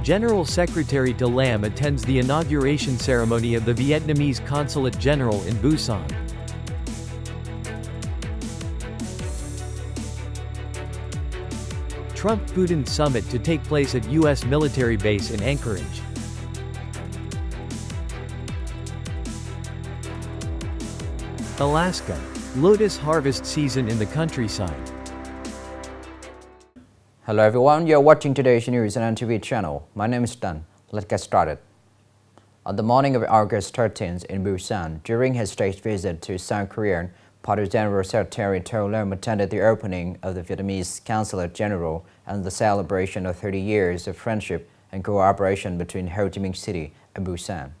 General Secretary To Lam attends the inauguration ceremony of the Vietnamese Consulate General in Busan. Trump-Putin summit to take place at U.S. military base in Anchorage. Alaska. Lotus harvest season in the countryside. Hello everyone, you're watching today's news on NTV channel. My name is Đăng. Let's get started. On the morning of August 13th in Busan, during his state visit to South Korea, Party General Secretary To Lam attended the opening of the Vietnamese Consulate General and the celebration of 30 years of friendship and cooperation between Ho Chi Minh City and Busan.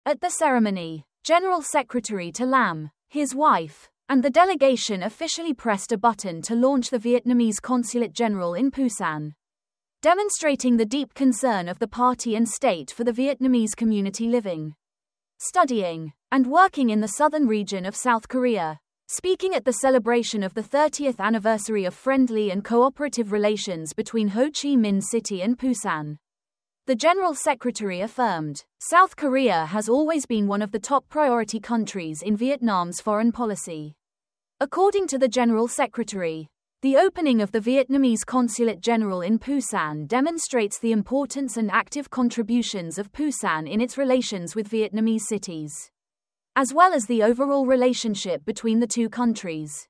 At the ceremony, General Secretary To Lam, his wife, and the delegation officially pressed a button to launch the Vietnamese Consulate General in Busan, demonstrating the deep concern of the party and state for the Vietnamese community living, studying, and working in the southern region of South Korea. Speaking at the celebration of the 30th anniversary of friendly and cooperative relations between Ho Chi Minh City and Busan, the General Secretary affirmed, South Korea has always been one of the top priority countries in Vietnam's foreign policy. According to the General Secretary, the opening of the Vietnamese Consulate General in Busan demonstrates the importance and active contributions of Busan in its relations with Vietnamese cities, as well as the overall relationship between the two countries.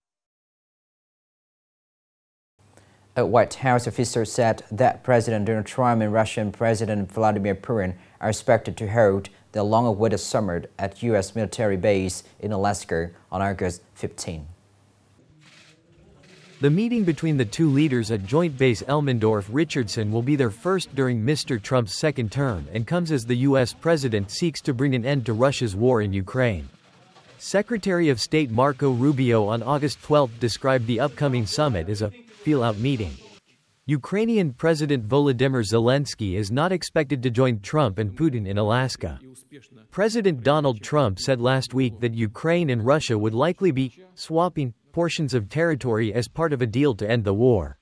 A White House official said that President Donald Trump and Russian President Vladimir Putin are expected to hold the long-awaited summit at U.S. military base in Alaska on August 15. The meeting between the two leaders at Joint Base Elmendorf-Richardson will be their first during Mr. Trump's second term and comes as the U.S. president seeks to bring an end to Russia's war in Ukraine. Secretary of State Marco Rubio on August 12 described the upcoming summit as a feel-out meeting. Ukrainian President Volodymyr Zelensky is not expected to join Trump and Putin in Alaska. President Donald Trump said last week that Ukraine and Russia would likely be swapping portions of territory as part of a deal to end the war.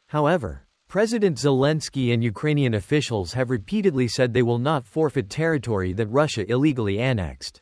However, President Zelensky and Ukrainian officials have repeatedly said they will not forfeit territory that Russia illegally annexed.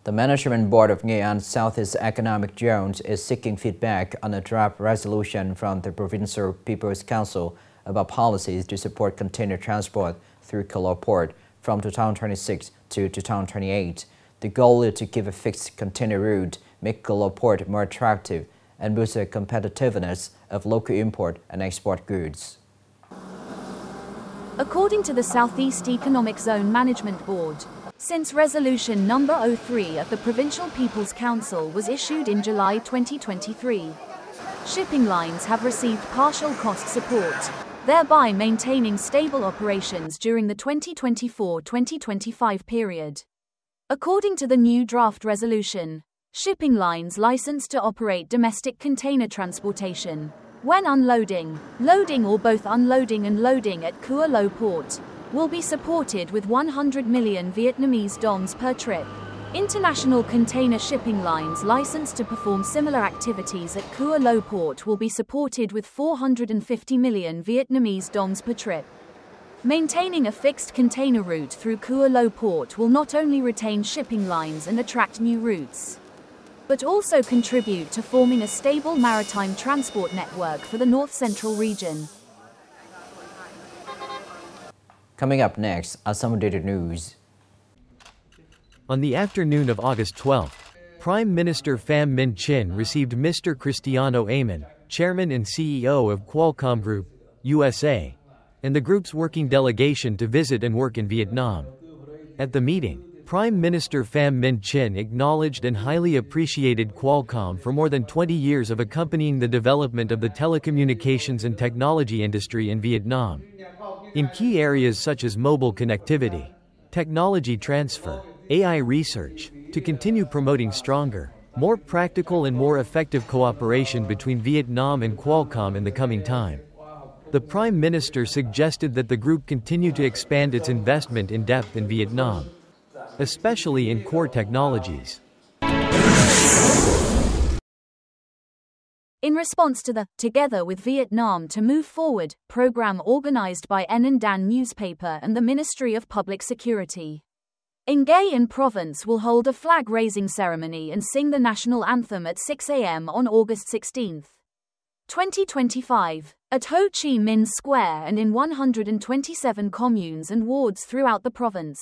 The Management Board of Nghệ An Southeast Economic Zones is seeking feedback on a draft resolution from the Provincial People's Council about policies to support container transport through Cà Lo Port from 2026 to 2028. The goal is to give a fixed container route, make Cà Lo Port more attractive, and boost the competitiveness of local import and export goods. According to the Southeast Economic Zone Management Board, since Resolution number 03 of the Provincial People's Council was issued in July 2023, shipping lines have received partial cost support, thereby maintaining stable operations during the 2024-2025 period. According to the new draft resolution, shipping lines licensed to operate domestic container transportation, when unloading, loading or both unloading and loading at Cà Lo Port, will be supported with 100 million Vietnamese dollars per trip. International container shipping lines licensed to perform similar activities at Cà Lo Port will be supported with 450 million Vietnamese dollars per trip. Maintaining a fixed container route through Cà Lo Port will not only retain shipping lines and attract new routes, but also contribute to forming a stable maritime transport network for the north-central region. Coming up next are some daily news. On the afternoon of August 12, Prime Minister Pham Minh Chinh received Mr. Cristiano Amon, Chairman and CEO of Qualcomm Group, USA, and the group's working delegation to visit and work in Vietnam. At the meeting, Prime Minister Pham Minh Chinh acknowledged and highly appreciated Qualcomm for more than 20 years of accompanying the development of the telecommunications and technology industry in Vietnam, in key areas such as mobile connectivity, technology transfer, AI research, to continue promoting stronger, more practical and more effective cooperation between Vietnam and Qualcomm in the coming time. The Prime Minister suggested that the group continue to expand its investment in depth in Vietnam, especially in core technologies. in response to the Together with Vietnam to Move Forward program organized by Anh newspaper and the Ministry of Public Security. Nghe An province will hold a flag-raising ceremony and sing the national anthem at 6 a.m. on August 16, 2025, at Ho Chi Minh Square and in 127 communes and wards throughout the province.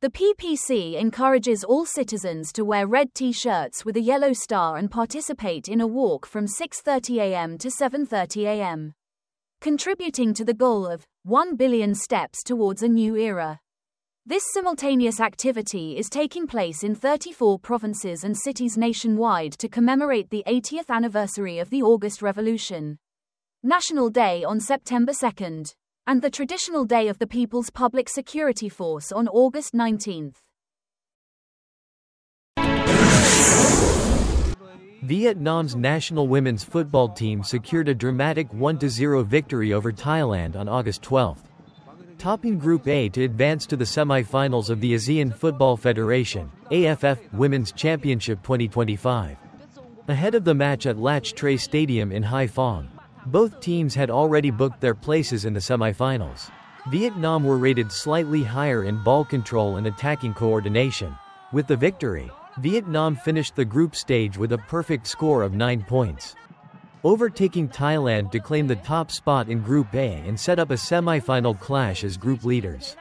The PPC encourages all citizens to wear red T-shirts with a yellow star and participate in a walk from 6:30 a.m. to 7:30 a.m., contributing to the goal of 1 billion steps towards a new era. This simultaneous activity is taking place in 34 provinces and cities nationwide to commemorate the 80th anniversary of the August Revolution, National Day on September 2nd, and the traditional day of the People's Public Security Force on August 19th. Vietnam's national women's football team secured a dramatic 1-0 victory over Thailand on August 12, topping Group A to advance to the semi-finals of the ASEAN Football Federation (AFF) Women's Championship 2025. Ahead of the match at Lach Tray Stadium in Hai Phong, both teams had already booked their places in the semi-finals. Vietnam were rated slightly higher in ball control and attacking coordination. With the victory, Vietnam finished the group stage with a perfect score of 9 points, overtaking Thailand to claim the top spot in Group A and set up a semi-final clash as group leaders.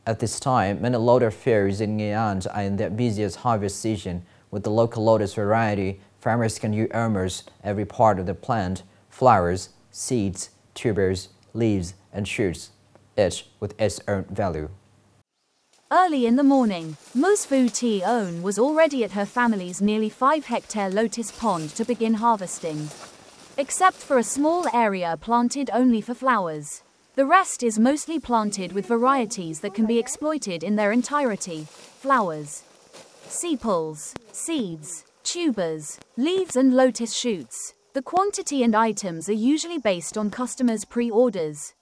At this time, many lotus fields in Nghệ An are in their busiest harvest season. With the local lotus variety, farmers can use almost every part of the plant: flowers, seeds, tubers, leaves, and shoots, each with its own value. Early in the morning, Ms. Vu Thi Oon was already at her family's nearly 5-hectare lotus pond to begin harvesting. Except for a small area planted only for flowers, the rest is mostly planted with varieties that can be exploited in their entirety: flowers, sepals, seeds, tubers, leaves and lotus shoots. The quantity and items are usually based on customers' pre-orders.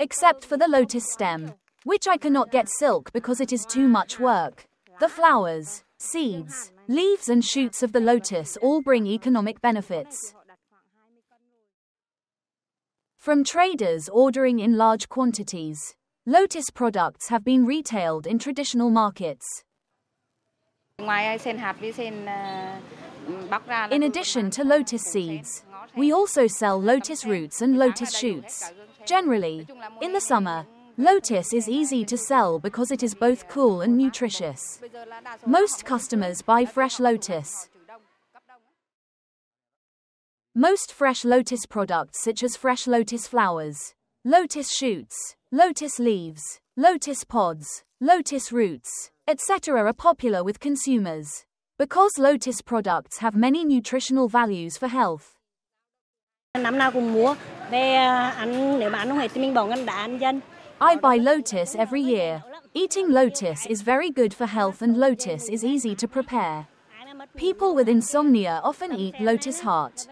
Except for the lotus stem, which I cannot get silk because it is too much work. The flowers, seeds, leaves and shoots of the lotus all bring economic benefits. From traders ordering in large quantities, lotus products have been retailed in traditional markets. In addition to lotus seeds, we also sell lotus roots and lotus shoots. Generally, in the summer, lotus is easy to sell because it is both cool and nutritious. Most customers buy fresh lotus. Most fresh lotus products such as fresh lotus flowers, lotus shoots, lotus leaves, lotus pods, lotus roots, etc. are popular with consumers, because lotus products have many nutritional values for health. I buy lotus every year. Eating lotus is very good for health and lotus is easy to prepare. People with insomnia often eat lotus heart.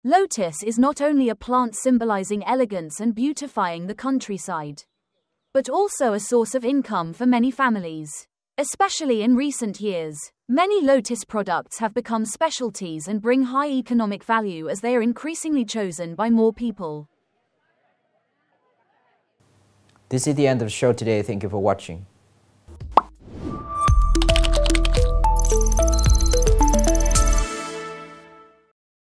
Lotus is not only a plant symbolizing elegance and beautifying the countryside, but also a source of income for many families. Especially in recent years, many lotus products have become specialties and bring high economic value as they are increasingly chosen by more people. This is the end of the show today. Thank you for watching.